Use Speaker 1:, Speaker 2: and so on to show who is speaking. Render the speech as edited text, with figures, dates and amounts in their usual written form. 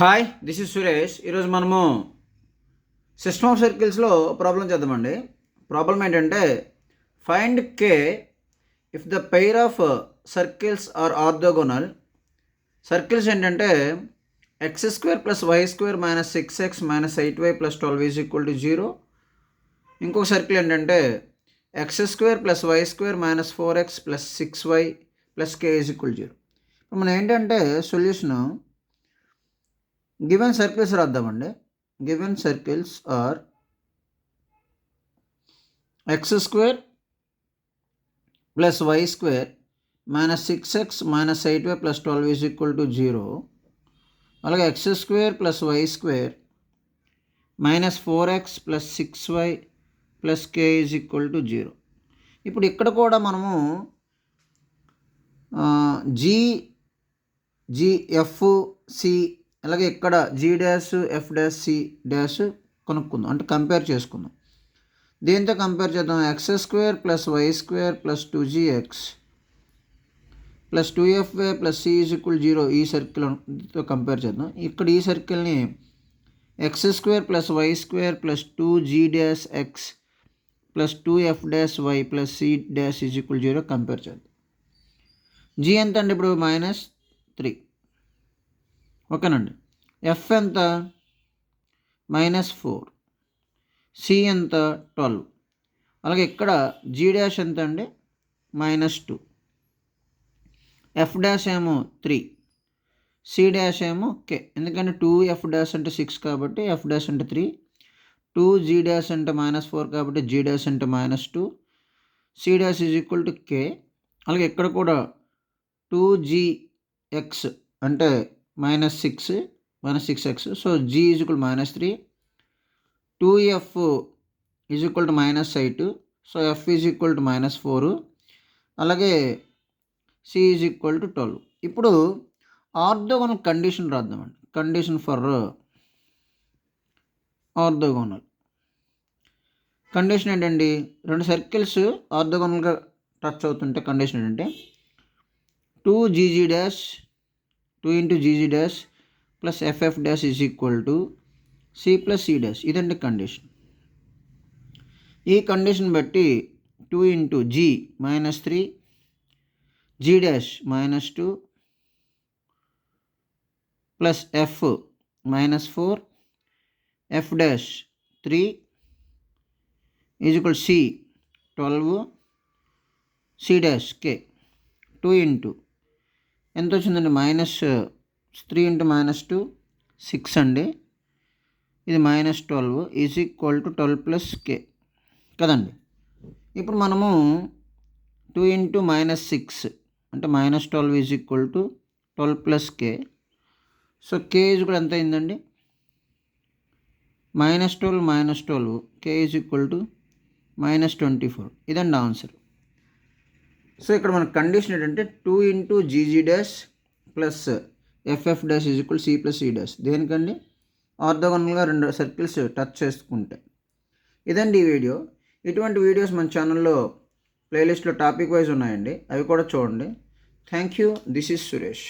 Speaker 1: Hi, this is Suresh. ఈరోజు మనము system of సర్కిల్స్లో ప్రాబ్లం చేద్దామండి. ప్రాబ్లం ఏంటంటే find k if the pair of circles are orthogonal. Circles ఏంటంటే x square plus y square minus 6x minus 8y plus 12 is equal to 0. ఇంకొక circle ఏంటంటే x square plus y square minus 4x plus 6y plus k is equal 0. ఇప్పుడు మనం ఏంటంటే solution given circles రాద్దామండి. Given circles are x square plus y square minus 6x minus 8y plus 12 is equal to 0. అలాగే x square plus y square minus 4x plus 6y plus k is equal to 0. ఇప్పుడు ఇక్కడ కూడా మనము GFC అలాగే ఇక్కడ G dash F dash C dash కనుక్కుందాం, అంటే compare చేసుకుందాం. దీంతో కంపేర్ చేద్దాం. X square plus y square plus 2GX plus 2FY plus C is equal 0 ఈ సర్కిల్తో కంపేర్ చేద్దాం. ఇక్కడ ఈ సర్కిల్ని x square plus y square plus 2G dash X plus 2F dash Y plus C dash is equal 0 compare చేద్దాం. G ఎంత అండి ఇప్పుడు -3, ఓకేనండి. F ఎంత -4, C ఎంత 12, అలాగే ఇక్కడ G డాష్ ఎంత అండి -2, F డాష్ ఏమో 3, C డాష్ ఏమో K. ఎందుకంటే 2F డాష్ అంటే 6 కాబట్టి F డాష్ అంటే 3, 2G డాష్ అంటే -4 కాబట్టి G డాష్ అంటే -2, C dash is equal to K. అలాగే ఇక్కడ కూడా 2GX అంటే -6 -6x, so G is equal -3, 2F is equal to -8, so F is equal to -4, అలాగే C ఈజ్ ఈక్వల్ టు 12. ఇప్పుడు ఆర్థోగోనల్ కండిషన్ రాద్దామండి. కండిషన్ ఫర్ ఆర్థోగోనల్ కండిషన్ ఏంటండి, రెండు సర్కిల్స్ ఆర్థోగోనల్గా టచ్ అవుతుంటే కండిషన్ ఏంటంటే 2GG dash 2 into GG dash plus FF dash is equal to C plus C dash. ఇదండి కండిషన్. ఈ కండిషన్ బట్టి 2 into G -3, G dash -2 plus F -4, F dash 3 is equal C 12, C dash K. 2 into ఎంత వచ్చిందండి -3 into -2 6 అండి, ఇది -12 is equal to 12 plus K కదండి. ఇప్పుడు మనము 2 ఇంటూ -6 అంటే -12 is equal to 12 plus K. So K is కూడా ఎంత అయిందండి -12 K ఈజ్ ఈక్వల్ టు -24. ఇదండి ఆన్సర్. సో ఇక్కడ మన కండిషన్ ఏంటంటే 2 into GG dash plus FF dash is equal C plus C dash. దేనికండి, ఆర్థోగోనల్గా రెండు సర్కిల్స్ టచ్ చేసుకుంటే. ఇదండి ఈ వీడియో. ఇటువంటి వీడియోస్ మన ఛానల్లో ప్లేలిస్ట్లో టాపిక్ వైజ్ ఉన్నాయండి, అవి కూడా చూడండి. Thank you. This is Suresh.